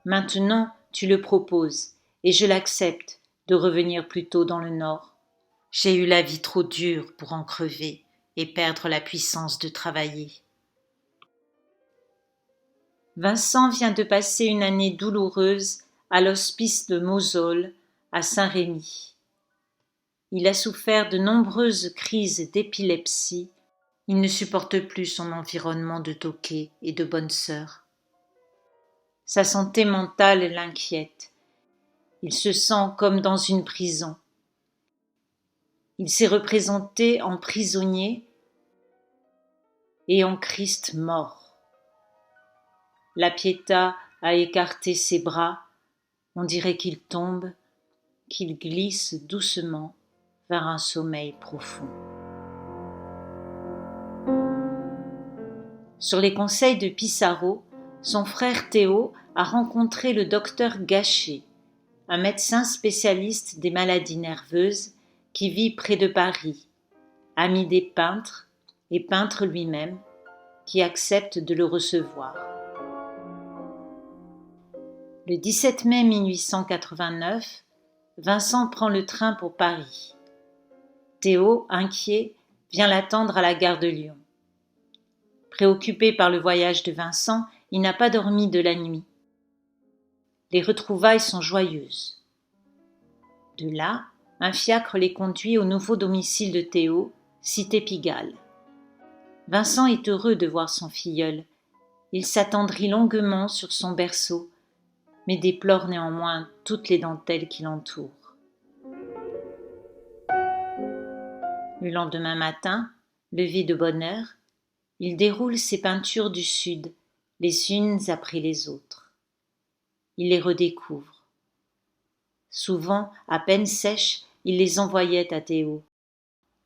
Maintenant, tu le proposes, et je l'accepte, de revenir plus tôt dans le Nord. J'ai eu la vie trop dure pour en crever et perdre la puissance de travailler. Vincent vient de passer une année douloureuse à l'hospice de Mosole, à Saint-Rémy. Il a souffert de nombreuses crises d'épilepsie. Il ne supporte plus son environnement de toqués et de bonnes sœurs. Sa santé mentale l'inquiète. Il se sent comme dans une prison. Il s'est représenté en prisonnier et en Christ mort. La Pietà a écarté ses bras. On dirait qu'il tombe, qu'il glisse doucement vers un sommeil profond. Sur les conseils de Pissarro, son frère Théo a rencontré le docteur Gachet, un médecin spécialiste des maladies nerveuses qui vit près de Paris, ami des peintres et peintre lui-même, qui accepte de le recevoir. Le 17 mai 1889, Vincent prend le train pour Paris. Théo, inquiet, vient l'attendre à la gare de Lyon. Préoccupé par le voyage de Vincent, il n'a pas dormi de la nuit. Les retrouvailles sont joyeuses. De là, un fiacre les conduit au nouveau domicile de Théo, cité Pigalle. Vincent est heureux de voir son filleul. Il s'attendrit longuement sur son berceau, mais déplore néanmoins toutes les dentelles qui l'entourent. Le lendemain matin, levé de bonne heure, il déroule ses peintures du Sud, les unes après les autres. Il les redécouvre. Souvent, à peine sèches, il les envoyait à Théo.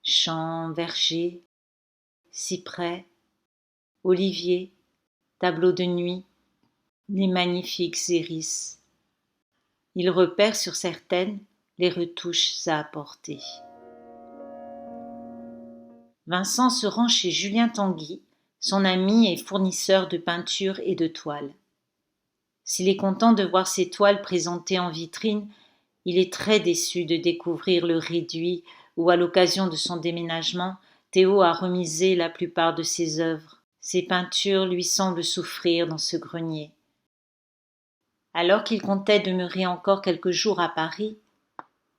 Champs, vergers, cyprès, oliviers, tableaux de nuit, les magnifiques iris. Il repère sur certaines les retouches à apporter. Vincent se rend chez Julien Tanguy, son ami et fournisseur de peinture et de toiles. S'il est content de voir ses toiles présentées en vitrine, il est très déçu de découvrir le réduit où, à l'occasion de son déménagement, Théo a remisé la plupart de ses œuvres. Ses peintures lui semblent souffrir dans ce grenier. Alors qu'il comptait demeurer encore quelques jours à Paris,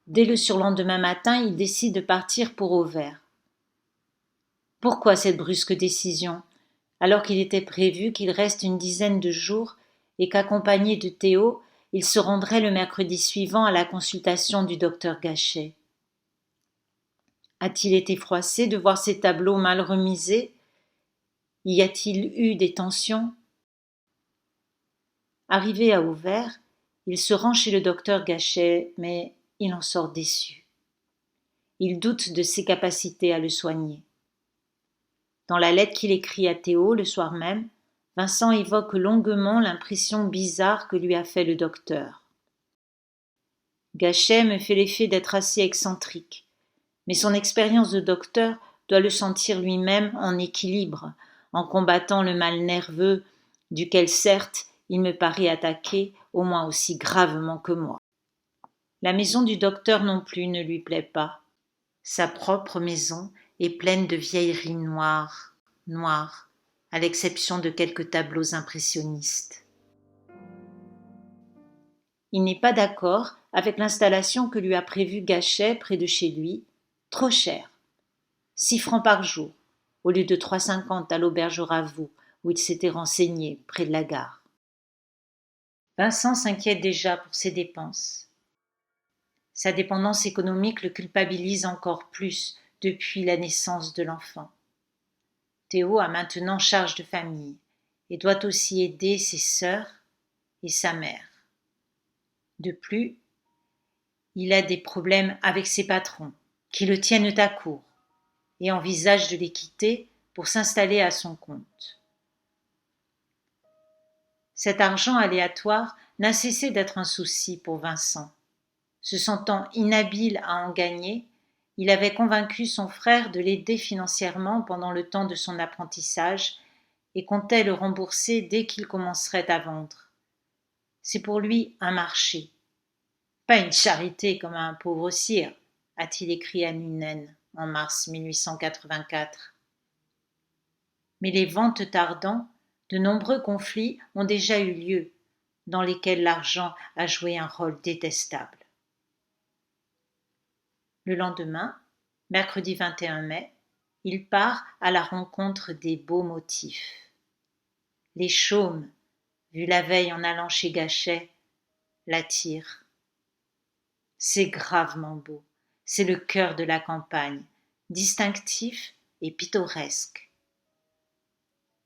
dès le surlendemain matin, il décide de partir pour Auvers. Pourquoi cette brusque décision, alors qu'il était prévu qu'il reste une dizaine de jours et qu'accompagné de Théo, il se rendrait le mercredi suivant à la consultation du docteur Gachet? A-t-il été froissé de voir ses tableaux mal remisés? Y a-t-il eu des tensions? Arrivé à Auvers, il se rend chez le docteur Gachet, mais il en sort déçu. Il doute de ses capacités à le soigner. Dans la lettre qu'il écrit à Théo le soir même, Vincent évoque longuement l'impression bizarre que lui a fait le docteur. Gachet me fait l'effet d'être assez excentrique, mais son expérience de docteur doit le sentir lui-même en équilibre, en combattant le mal nerveux duquel certes il me paraît attaqué au moins aussi gravement que moi. La maison du docteur non plus ne lui plaît pas. Sa propre maison est pleine de vieilleries noires, à l'exception de quelques tableaux impressionnistes. Il n'est pas d'accord avec l'installation que lui a prévue Gachet près de chez lui, trop cher, 6 francs par jour, au lieu de 3,50 à l'auberge Ravoux, où il s'était renseigné, près de la gare. Vincent s'inquiète déjà pour ses dépenses. Sa dépendance économique le culpabilise encore plus depuis la naissance de l'enfant. Théo a maintenant charge de famille et doit aussi aider ses sœurs et sa mère. De plus, il a des problèmes avec ses patrons, qui le tiennent à court et envisage de les quitter pour s'installer à son compte. Cet argent aléatoire n'a cessé d'être un souci pour Vincent. Se sentant inhabile à en gagner, il avait convaincu son frère de l'aider financièrement pendant le temps de son apprentissage et comptait le rembourser dès qu'il commencerait à vendre. C'est pour lui un marché. Pas une charité comme un pauvre sire, a-t-il écrit à Nuenen en mars 1884. Mais les ventes tardant, de nombreux conflits ont déjà eu lieu, dans lesquels l'argent a joué un rôle détestable. Le lendemain, mercredi 21 mai, il part à la rencontre des beaux motifs. Les chaumes, vus la veille en allant chez Gachet, l'attirent. C'est gravement beau, c'est le cœur de la campagne, distinctif et pittoresque.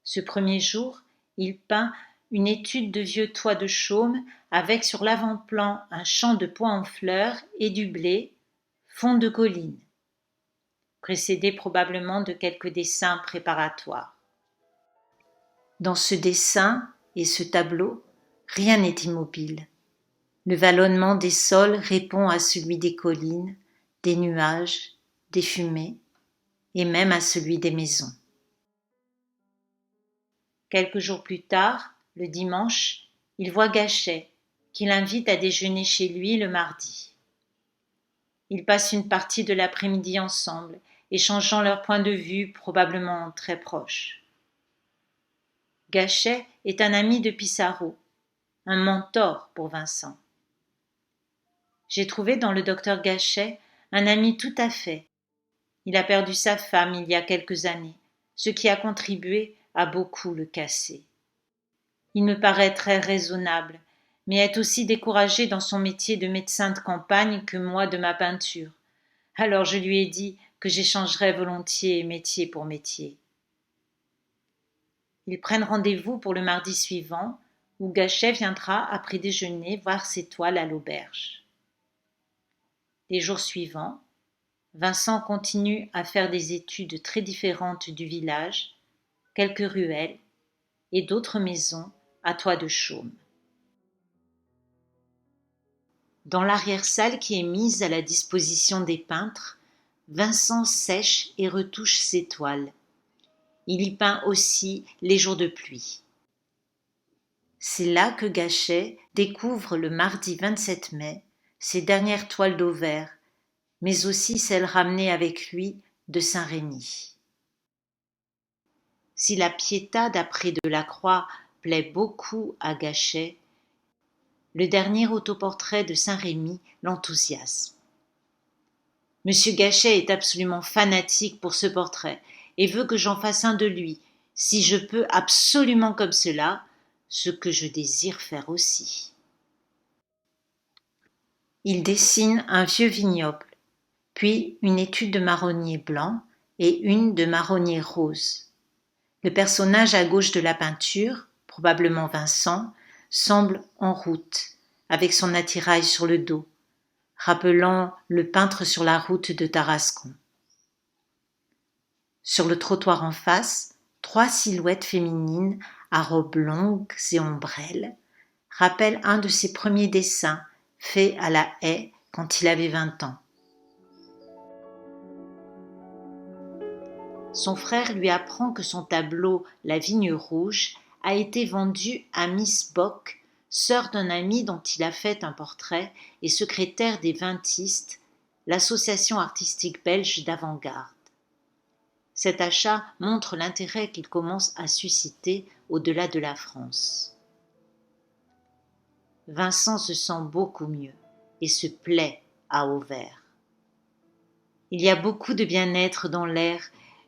Ce premier jour, il peint une étude de vieux toits de chaume avec sur l'avant-plan un champ de pois en fleurs et du blé, fond de colline, précédé probablement de quelques dessins préparatoires. Dans ce dessin et ce tableau, rien n'est immobile. Le vallonnement des sols répond à celui des collines, des nuages, des fumées, et même à celui des maisons. Quelques jours plus tard, le dimanche, il voit Gachet, qui l'invite à déjeuner chez lui le mardi. Ils passent une partie de l'après-midi ensemble, échangeant leurs points de vue probablement très proches. Gachet est un ami de Pissarro, un mentor pour Vincent. J'ai trouvé dans le docteur Gachet un ami tout à fait. Il a perdu sa femme il y a quelques années, ce qui a contribué à beaucoup le casser. Il me paraît très raisonnable, mais est aussi découragé dans son métier de médecin de campagne que moi de ma peinture. Alors je lui ai dit que j'échangerais volontiers métier pour métier. Ils prennent rendez-vous pour le mardi suivant, où Gachet viendra après déjeuner voir ses toiles à l'auberge. Les jours suivants, Vincent continue à faire des études très différentes du village, quelques ruelles et d'autres maisons à toit de chaume. Dans l'arrière-salle qui est mise à la disposition des peintres, Vincent sèche et retouche ses toiles. Il y peint aussi les jours de pluie. C'est là que Gachet découvre le mardi 27 mai ses dernières toiles d'Auvers, mais aussi celles ramenées avec lui de Saint-Rémy. Si la Pietà d'après Delacroix plaît beaucoup à Gachet, le dernier autoportrait de Saint-Rémy l'enthousiasme. Monsieur Gachet est absolument fanatique pour ce portrait et veut que j'en fasse un de lui, si je peux absolument comme cela, ce que je désire faire aussi. Il dessine un vieux vignoble, puis une étude de marronnier blanc et une de marronnier rose. Le personnage à gauche de la peinture, probablement Vincent, semble en route, avec son attirail sur le dos, rappelant le peintre sur la route de Tarascon. Sur le trottoir en face, 3 silhouettes féminines à robes longues et ombrelles rappellent un de ses premiers dessins faits à la haie quand il avait 20 ans. Son frère lui apprend que son tableau « La vigne rouge » a été vendu à Miss Bock, sœur d'un ami dont il a fait un portrait et secrétaire des Vintistes, l'association artistique belge d'avant-garde. Cet achat montre l'intérêt qu'il commence à susciter au-delà de la France. Vincent se sent beaucoup mieux et se plaît à Auvers. Il y a beaucoup de bien-être dans l'air.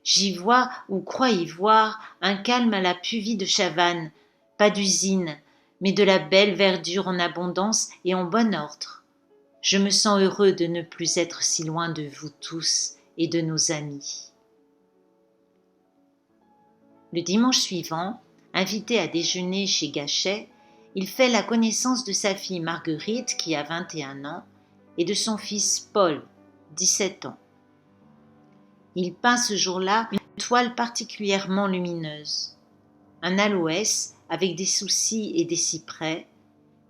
J'y vois ou crois y voir un calme à la Puvie de Chavannes, pas d'usine, mais de la belle verdure en abondance et en bon ordre. Je me sens heureux de ne plus être si loin de vous tous et de nos amis. Le dimanche suivant, invité à déjeuner chez Gachet, il fait la connaissance de sa fille Marguerite, qui a 21 ans, et de son fils Paul, 17 ans. Il peint ce jour-là une toile particulièrement lumineuse, un aloès avec des soucis et des cyprès,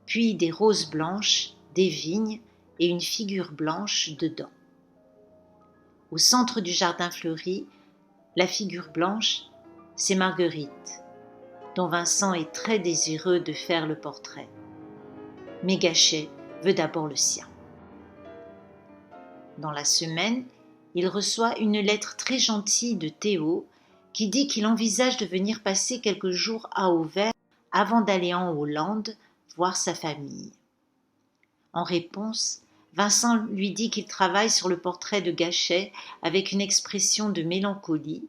puis des roses blanches, des vignes et une figure blanche dedans. Au centre du jardin fleuri, la figure blanche, c'est Marguerite, dont Vincent est très désireux de faire le portrait. mais Gachet veut d'abord le sien. Dans la semaine, il reçoit une lettre très gentille de Théo qui dit qu'il envisage de venir passer quelques jours à Auvers avant d'aller en Hollande voir sa famille. En réponse, Vincent lui dit qu'il travaille sur le portrait de Gachet avec une expression de mélancolie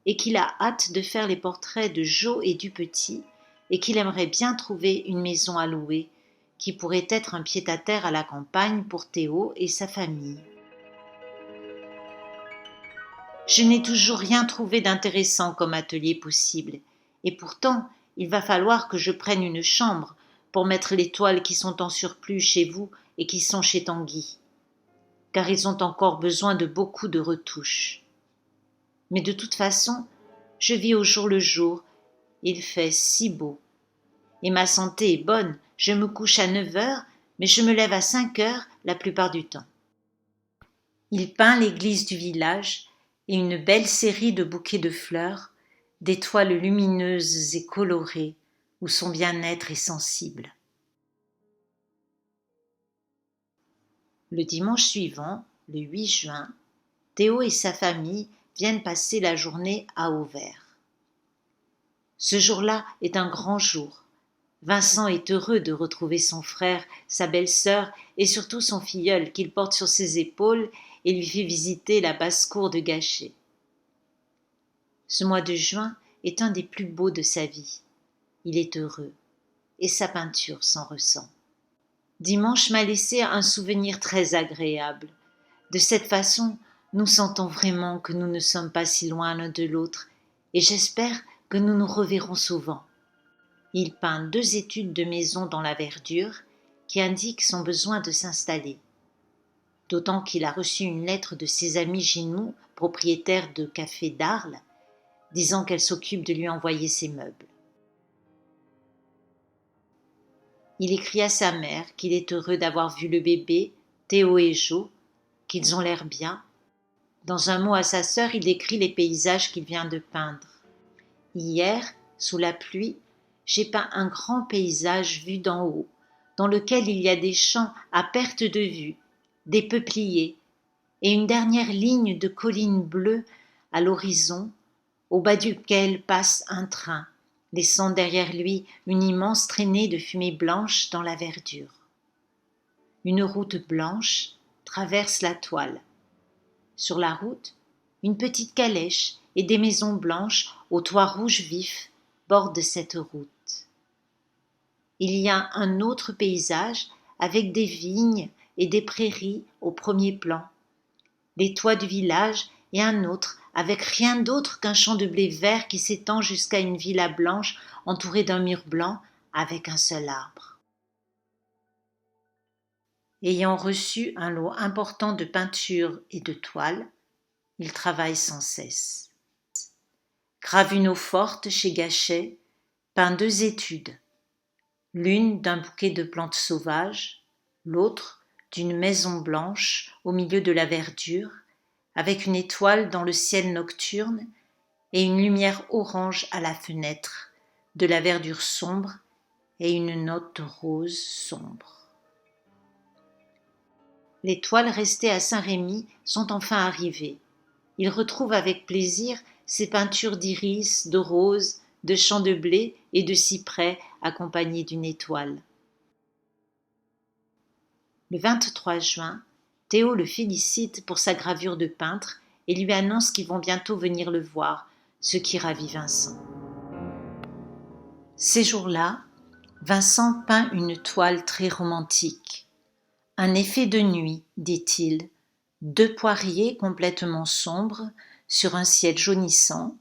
et qu'il a hâte de faire les portraits de Jo et du petit et qu'il aimerait bien trouver une maison à louer qui pourrait être un pied-à-terre à la campagne pour Théo et sa famille. Je n'ai toujours rien trouvé d'intéressant comme atelier possible, et pourtant il va falloir que je prenne une chambre pour mettre les toiles qui sont en surplus chez vous et qui sont chez Tanguy, car ils ont encore besoin de beaucoup de retouches. Mais de toute façon, je vis au jour le jour, il fait si beau. Et ma santé est bonne, je me couche à 9 heures, mais je me lève à 5 heures la plupart du temps. Il peint l'église du village et une belle série de bouquets de fleurs, des toiles lumineuses et colorées où son bien-être est sensible. Le dimanche suivant, le 8 juin, Théo et sa famille viennent passer la journée à Auvers. Ce jour-là est un grand jour. Vincent est heureux de retrouver son frère, sa belle-sœur et surtout son filleul qu'il porte sur ses épaules et lui fait visiter la basse-cour de Gachet. Ce mois de juin est un des plus beaux de sa vie. Il est heureux et sa peinture s'en ressent. Dimanche m'a laissé un souvenir très agréable. De cette façon, nous sentons vraiment que nous ne sommes pas si loin l'un de l'autre et j'espère que nous nous reverrons souvent. Il peint 2 études de maison dans la verdure qui indiquent son besoin de s'installer. D'autant qu'il a reçu une lettre de ses amis Ginou, propriétaire de café d'Arles, disant qu'elle s'occupe de lui envoyer ses meubles. Il écrit à sa mère qu'il est heureux d'avoir vu le bébé, Théo et Jo, qu'ils ont l'air bien. Dans un mot à sa sœur, il décrit les paysages qu'il vient de peindre. Hier, sous la pluie, j'ai peint un grand paysage vu d'en haut, dans lequel il y a des champs à perte de vue, des peupliers, et une dernière ligne de collines bleues à l'horizon, au bas duquel passe un train, laissant derrière lui une immense traînée de fumée blanche dans la verdure. Une route blanche traverse la toile. Sur la route, une petite calèche et des maisons blanches aux toits rouges vifs bordent cette route. Il y a un autre paysage avec des vignes et des prairies au premier plan, les toits du village et un autre avec rien d'autre qu'un champ de blé vert qui s'étend jusqu'à une villa blanche entourée d'un mur blanc avec un seul arbre. Ayant reçu un lot important de peintures et de toiles, il travaille sans cesse. Grave une eau forte chez Gachet, peint 2 études, l'une d'un bouquet de plantes sauvages, l'autre d'une maison blanche au milieu de la verdure, avec une étoile dans le ciel nocturne et une lumière orange à la fenêtre, de la verdure sombre et une note rose sombre. Les toiles restées à Saint-Rémy sont enfin arrivées. Il retrouve avec plaisir ses peintures d'iris, de roses, de champs de blé et de cyprès accompagnées d'une étoile. Le 23 juin, Théo le félicite pour sa gravure de peintre et lui annonce qu'ils vont bientôt venir le voir, ce qui ravit Vincent. Ces jours-là, Vincent peint une toile très romantique. Un effet de nuit, dit-il, 2 poiriers complètement sombres sur un ciel jaunissant,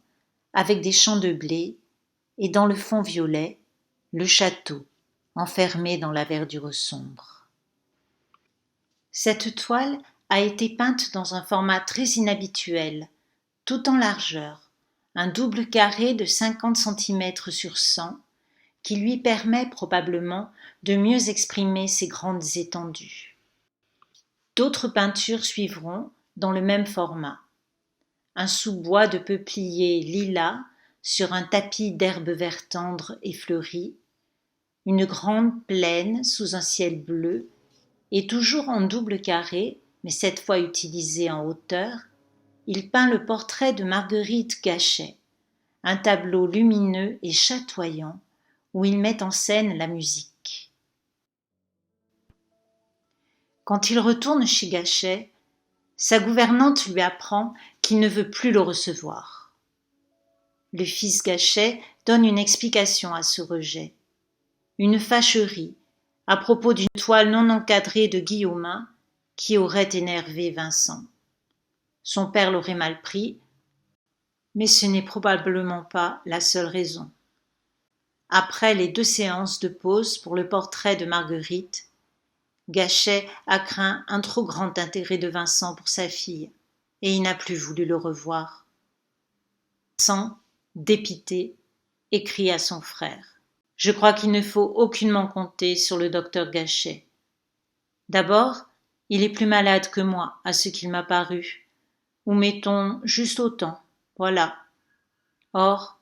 avec des champs de blé, et dans le fond violet, le château, enfermé dans la verdure sombre. Cette toile a été peinte dans un format très inhabituel, tout en largeur, un double carré de 50 cm sur 100, qui lui permet probablement de mieux exprimer ses grandes étendues. D'autres peintures suivront dans le même format. Un sous-bois de peupliers lilas sur un tapis d'herbes vert tendres et fleuries, une grande plaine sous un ciel bleu, et toujours en double carré, mais cette fois utilisé en hauteur, il peint le portrait de Marguerite Gachet, un tableau lumineux et chatoyant où il met en scène la musique. Quand il retourne chez Gachet, sa gouvernante lui apprend qu'il ne veut plus le recevoir. Le fils Gachet donne une explication à ce rejet. Une fâcherie à propos d'une toile non encadrée de Guillaumin qui aurait énervé Vincent. Son père l'aurait mal pris, mais ce n'est probablement pas la seule raison. Après les 2 séances de pose pour le portrait de Marguerite, Gachet a craint un trop grand intérêt de Vincent pour sa fille, et il n'a plus voulu le revoir. Vincent, dépité, écrit à son frère. Je crois qu'il ne faut aucunement compter sur le docteur Gachet. D'abord, il est plus malade que moi, à ce qu'il m'a paru, ou mettons juste autant, voilà. Or,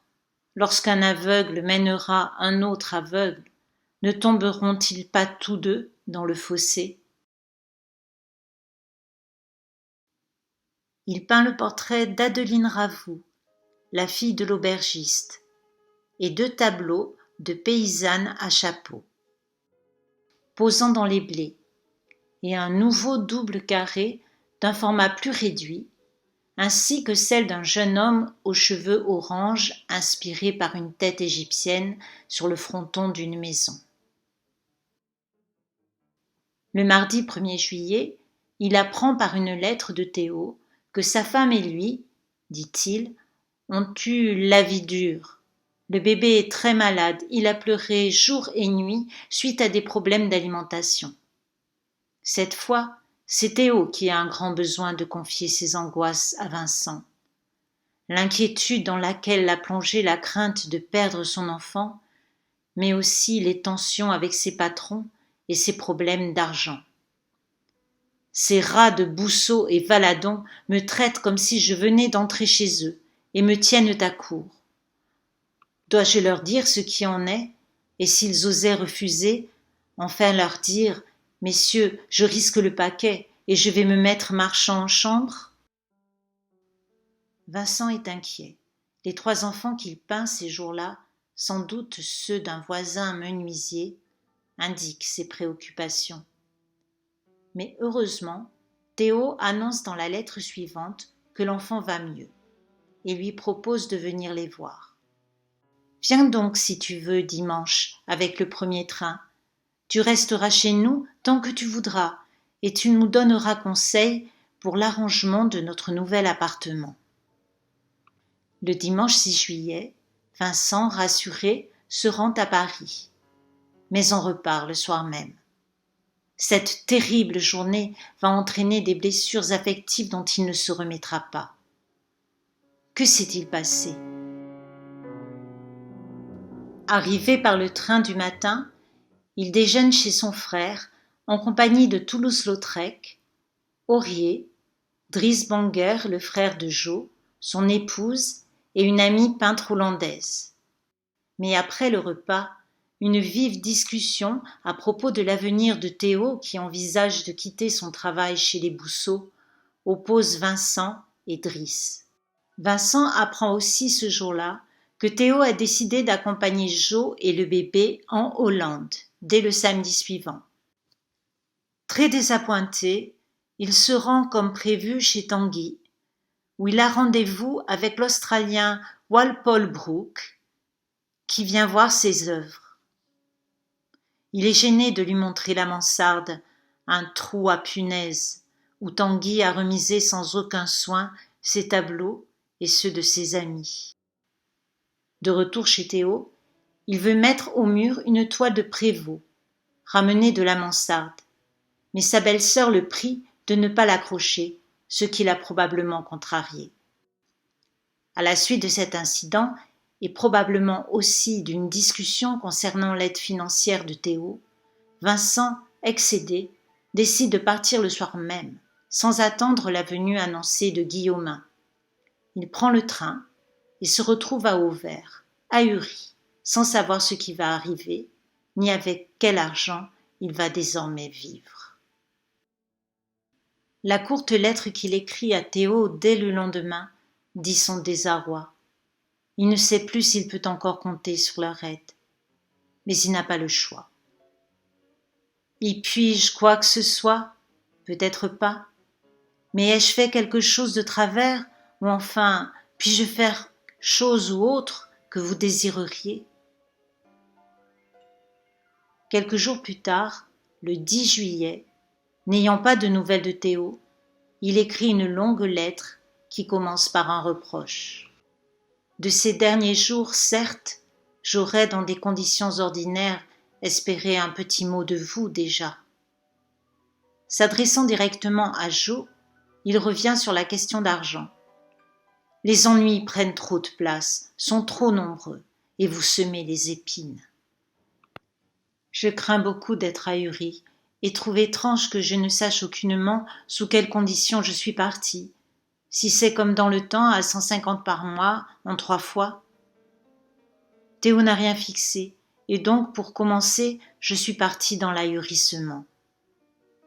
lorsqu'un aveugle mènera un autre aveugle, ne tomberont-ils pas tous deux dans le fossé? Il peint le portrait d'Adeline Ravoux, la fille de l'aubergiste, et 2 tableaux de paysannes à chapeau, posant dans les blés, et un nouveau double carré d'un format plus réduit, ainsi que celle d'un jeune homme aux cheveux orange inspiré par une tête égyptienne sur le fronton d'une maison. Le mardi 1er juillet, il apprend par une lettre de Théo que sa femme et lui, dit-il, ont eu la vie dure. Le bébé est très malade, il a pleuré jour et nuit suite à des problèmes d'alimentation. Cette fois, c'est Théo qui a un grand besoin de confier ses angoisses à Vincent. L'inquiétude dans laquelle l'a plongé la crainte de perdre son enfant, mais aussi les tensions avec ses patrons et ses problèmes d'argent. Ces rats de Bousseau et Valadon me traitent comme si je venais d'entrer chez eux et me tiennent à court. Dois-je leur dire ce qui en est, et s'ils osaient refuser, enfin leur dire « Messieurs, je risque le paquet et je vais me mettre marchand en chambre ?» Vincent est inquiet. Les 3 enfants qu'il peint ces jours-là, sans doute ceux d'un voisin menuisier, indiquent ses préoccupations. Mais heureusement, Théo annonce dans la lettre suivante que l'enfant va mieux et lui propose de venir les voir. Viens donc si tu veux dimanche avec le 1er train. Tu resteras chez nous tant que tu voudras et tu nous donneras conseil pour l'arrangement de notre nouvel appartement. Le dimanche 6 juillet, Vincent, rassuré, se rend à Paris, mais en repart le soir même. Cette terrible journée va entraîner des blessures affectives dont il ne se remettra pas. Que s'est-il passé? Arrivé par le train du matin, il déjeune chez son frère en compagnie de Toulouse-Lautrec, Aurier, Dries Banger, le frère de Jo, son épouse et une amie peintre hollandaise. Mais après le repas, une vive discussion à propos de l'avenir de Théo qui envisage de quitter son travail chez les Bousseau oppose Vincent et Dries. Vincent apprend aussi ce jour-là que Théo a décidé d'accompagner Jo et le bébé en Hollande dès le samedi suivant. Très désappointé, il se rend comme prévu chez Tanguy, où il a rendez-vous avec l'Australien Walpole Brooke, qui vient voir ses œuvres. Il est gêné de lui montrer la mansarde, un trou à punaises, où Tanguy a remisé sans aucun soin ses tableaux et ceux de ses amis. De retour chez Théo, il veut mettre au mur une toile de Prévost, ramenée de la mansarde, mais sa belle-sœur le prie de ne pas l'accrocher, ce qui l'a probablement contrarié. À la suite de cet incident, et probablement aussi d'une discussion concernant l'aide financière de Théo, Vincent, excédé, décide de partir le soir même, sans attendre la venue annoncée de Guillaumin. Il prend le train et se retrouve à Auvers, ahuri, sans savoir ce qui va arriver, ni avec quel argent il va désormais vivre. La courte lettre qu'il écrit à Théo dès le lendemain dit son désarroi. Il ne sait plus s'il peut encore compter sur leur aide, mais il n'a pas le choix. Y puis-je quoi que ce soit? Peut-être pas. Mais ai-je fait quelque chose de travers, ou enfin, puis-je faire chose ou autre que vous désireriez? Quelques jours plus tard, le 10 juillet, n'ayant pas de nouvelles de Théo, il écrit une longue lettre qui commence par un reproche. De ces derniers jours, certes, j'aurais, dans des conditions ordinaires, espéré un petit mot de vous déjà. S'adressant directement à Jo, il revient sur la question d'argent. Les ennuis prennent trop de place, sont trop nombreux, et vous semez les épines. Je crains beaucoup d'être ahuri, et trouve étrange que je ne sache aucunement sous quelles conditions je suis partie, si c'est comme dans le temps à 150 par mois, en 3 fois. Théo n'a rien fixé, et donc pour commencer, je suis partie dans l'ahurissement.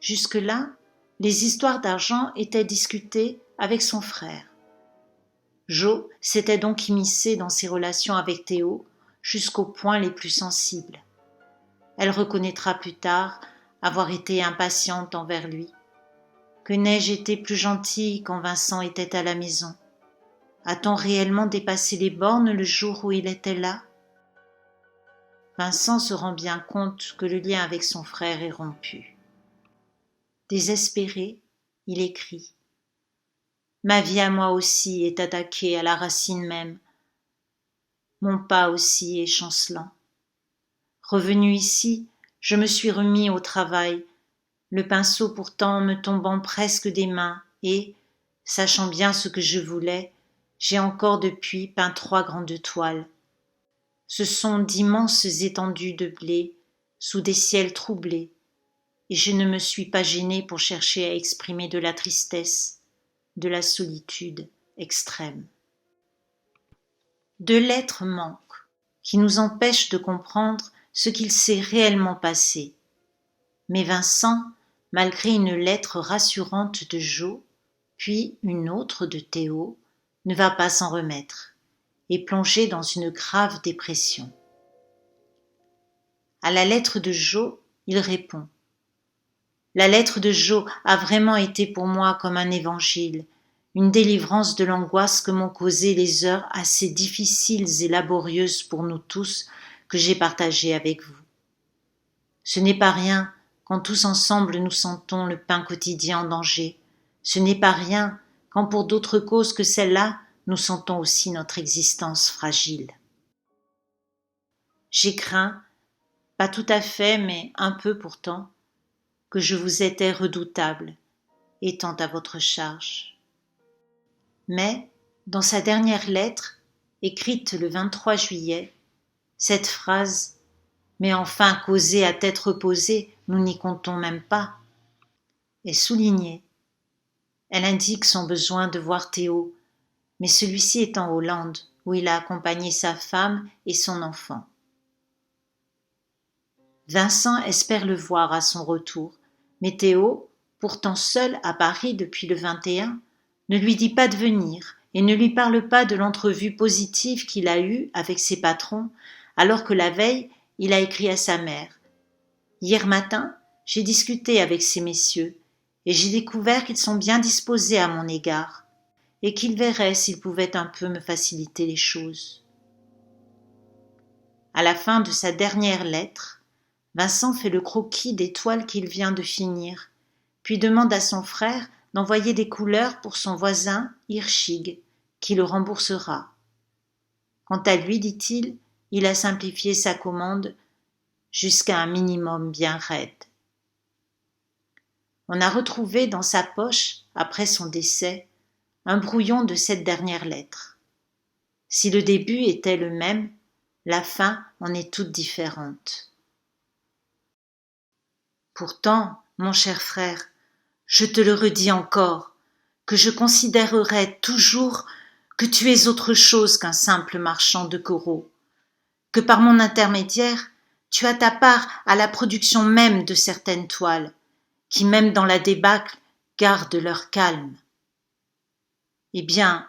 Jusque-là, les histoires d'argent étaient discutées avec son frère. Jo s'était donc immiscée dans ses relations avec Théo jusqu'aux points les plus sensibles. Elle reconnaîtra plus tard avoir été impatiente envers lui. Que n'ai-je été plus gentille quand Vincent était à la maison? A-t-on réellement dépassé les bornes le jour où il était là? Vincent se rend bien compte que le lien avec son frère est rompu. Désespéré, il écrit « Ma vie à moi aussi est attaquée à la racine même. Mon pas aussi est chancelant. Revenu ici, je me suis remis au travail, le pinceau pourtant me tombant presque des mains et, sachant bien ce que je voulais, j'ai encore depuis peint 3 grandes toiles. Ce sont d'immenses étendues de blé, sous des ciels troublés, et je ne me suis pas gênée pour chercher à exprimer de la tristesse, de la solitude extrême. 2 lettres manquent, qui nous empêchent de comprendre ce qu'il s'est réellement passé. Mais Vincent, malgré une lettre rassurante de Jo, puis une autre de Théo, ne va pas s'en remettre, et plonger dans une grave dépression. À la lettre de Jo, il répond « La lettre de Jo a vraiment été pour moi comme un évangile, une délivrance de l'angoisse que m'ont causé les heures assez difficiles et laborieuses pour nous tous que j'ai partagées avec vous. Ce n'est pas rien quand tous ensemble nous sentons le pain quotidien en danger. Ce n'est pas rien quand pour d'autres causes que celle-là, nous sentons aussi notre existence fragile. J'ai craint, pas tout à fait, mais un peu pourtant, que je vous étais redoutable, étant à votre charge. » Mais, dans sa dernière lettre, écrite le 23 juillet, cette phrase « Mais enfin, causée à tête reposée, nous n'y comptons même pas » est soulignée. Elle indique son besoin de voir Théo, mais celui-ci est en Hollande, où il a accompagné sa femme et son enfant. Vincent espère le voir à son retour, mais Théo, pourtant seul à Paris depuis le 21, ne lui dit pas de venir et ne lui parle pas de l'entrevue positive qu'il a eue avec ses patrons, alors que la veille, il a écrit à sa mère. « Hier matin, j'ai discuté avec ces messieurs et j'ai découvert qu'ils sont bien disposés à mon égard et qu'ils verraient s'ils pouvaient un peu me faciliter les choses. » À la fin de sa dernière lettre, Vincent fait le croquis des toiles qu'il vient de finir, puis demande à son frère d'envoyer des couleurs pour son voisin Hirschig, qui le remboursera. Quant à lui, dit-il, il a simplifié sa commande jusqu'à un minimum bien raide. On a retrouvé dans sa poche, après son décès, un brouillon de cette dernière lettre. Si le début était le même, la fin en est toute différente. Pourtant, mon cher frère, je te le redis encore, que je considérerai toujours que tu es autre chose qu'un simple marchand de coraux, que par mon intermédiaire, Tu as ta part à la production même de certaines toiles, qui même dans la débâcle gardent leur calme. Eh bien,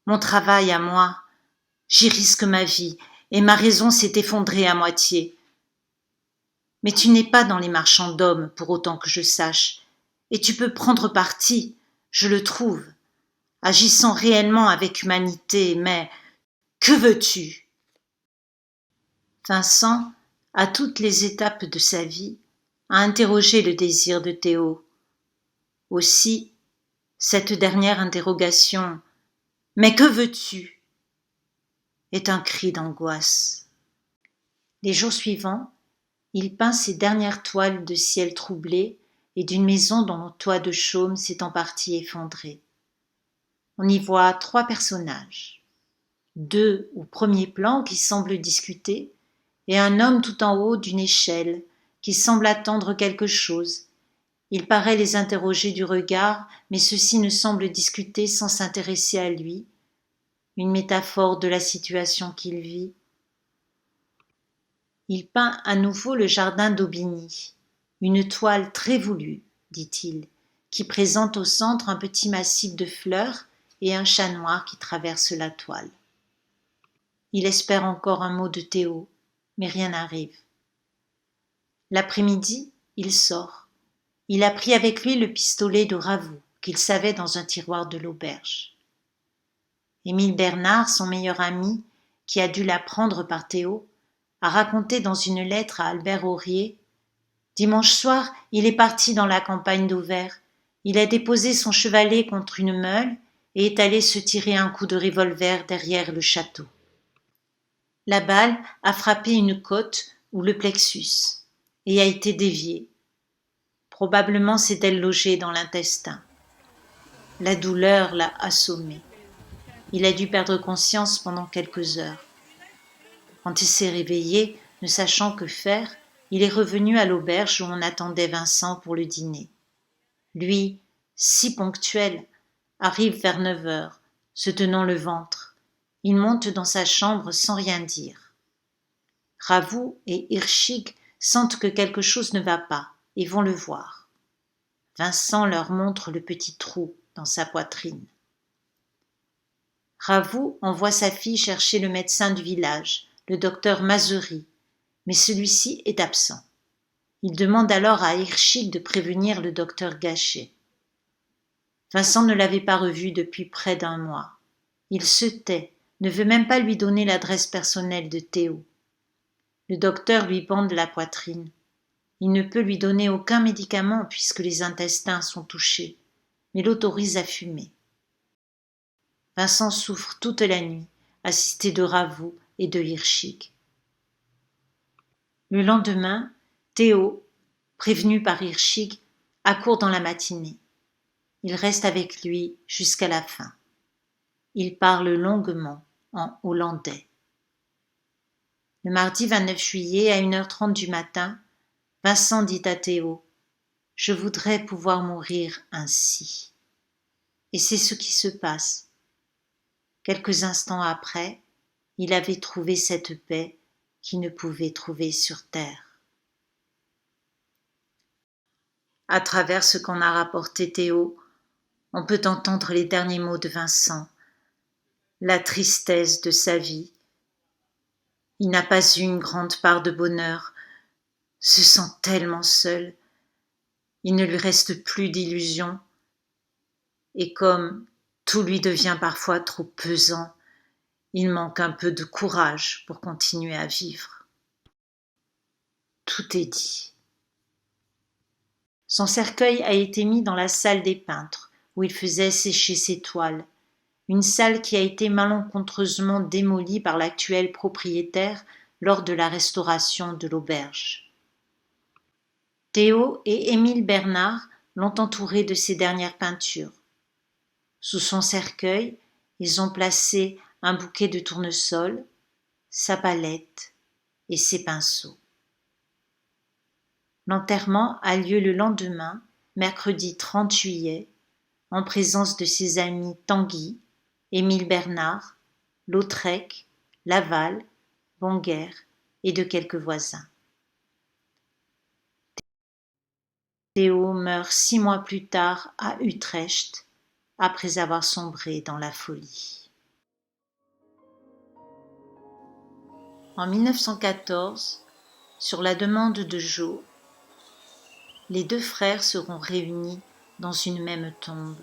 mon travail à moi, j'y risque ma vie, et ma raison s'est effondrée à moitié. Mais tu n'es pas dans les marchands d'hommes, pour autant que je sache, et tu peux prendre parti, je le trouve, agissant réellement avec humanité, mais que veux-tu? Vincent, à toutes les étapes de sa vie, a interrogé le désir de Théo. Aussi, cette dernière interrogation « Mais que veux-tu » est un cri d'angoisse. Les jours suivants, il peint ses dernières toiles de ciel troublé et d'une maison dont le toit de chaume s'est en partie effondré. On y voit 3 personnages, 2 au premier plan qui semblent discuter, et un homme tout en haut d'une échelle qui semble attendre quelque chose. Il paraît les interroger du regard, mais ceux-ci ne semblent discuter sans s'intéresser à lui, une métaphore de la situation qu'il vit. Il peint à nouveau le jardin d'Aubigny, une toile très voulue, dit-il, qui présente au centre un petit massif de fleurs et un chat noir qui traverse la toile. Il espère encore un mot de Théo, mais rien n'arrive. L'après-midi, il sort. Il a pris avec lui le pistolet de Ravoux, qu'il savait dans un tiroir de l'auberge. Émile Bernard, son meilleur ami, qui a dû l'apprendre par Théo, a raconté dans une lettre à Albert Aurier « Dimanche soir, il est parti dans la campagne d'Auvers. Il a déposé son chevalet contre une meule et est allé se tirer un coup de revolver derrière le château. La balle a frappé une côte ou le plexus et a été déviée. Probablement s'est-elle logée dans l'intestin. La douleur l'a assommé. Il a dû perdre conscience pendant quelques heures. Quand il s'est réveillé, ne sachant que faire, il est revenu à l'auberge où on attendait Vincent pour le dîner. Lui, si ponctuel, arrive vers 9 heures, se tenant le ventre. Il monte dans sa chambre sans rien dire. Ravoux et Hirschig sentent que quelque chose ne va pas et vont le voir. Vincent leur montre le petit trou dans sa poitrine. Ravoux envoie sa fille chercher le médecin du village, le docteur Mazery, mais celui-ci est absent. Il demande alors à Hirschig de prévenir le docteur Gachet. Vincent ne l'avait pas revu depuis près d'1 mois. Il se tait, ne veut même pas lui donner l'adresse personnelle de Théo. Le docteur lui bande la poitrine. Il ne peut lui donner aucun médicament puisque les intestins sont touchés, mais l'autorise à fumer. Vincent souffre toute la nuit, assisté de Ravoux et de Hirschig. Le lendemain, Théo, prévenu par Hirschig, accourt dans la matinée. Il reste avec lui jusqu'à la fin. Il parle longuement en hollandais. Le mardi 29 juillet, à 1h30 du matin, Vincent dit à Théo « Je voudrais pouvoir mourir ainsi ». Et c'est ce qui se passe. Quelques instants après, il avait trouvé cette paix qu'il ne pouvait trouver sur terre. À travers ce qu'en a rapporté Théo, on peut entendre les derniers mots de Vincent, la tristesse de sa vie. Il n'a pas eu une grande part de bonheur, se sent tellement seul. Il ne lui reste plus d'illusions. Et comme tout lui devient parfois trop pesant, il manque un peu de courage pour continuer à vivre. Tout est dit. Son cercueil a été mis dans la salle des peintres, où il faisait sécher ses toiles, une salle qui a été malencontreusement démolie par l'actuel propriétaire lors de la restauration de l'auberge. Théo et Émile Bernard l'ont entouré de ses dernières peintures. Sous son cercueil, ils ont placé un bouquet de tournesol, sa palette et ses pinceaux. L'enterrement a lieu le lendemain, mercredi 30 juillet, en présence de ses amis Tanguy, Émile Bernard, Lautrec, Laval, Bonguerre et de quelques voisins. Theo meurt 6 mois plus tard à Utrecht, après avoir sombré dans la folie. En 1914, sur la demande de Jo, les deux frères seront réunis dans une même tombe.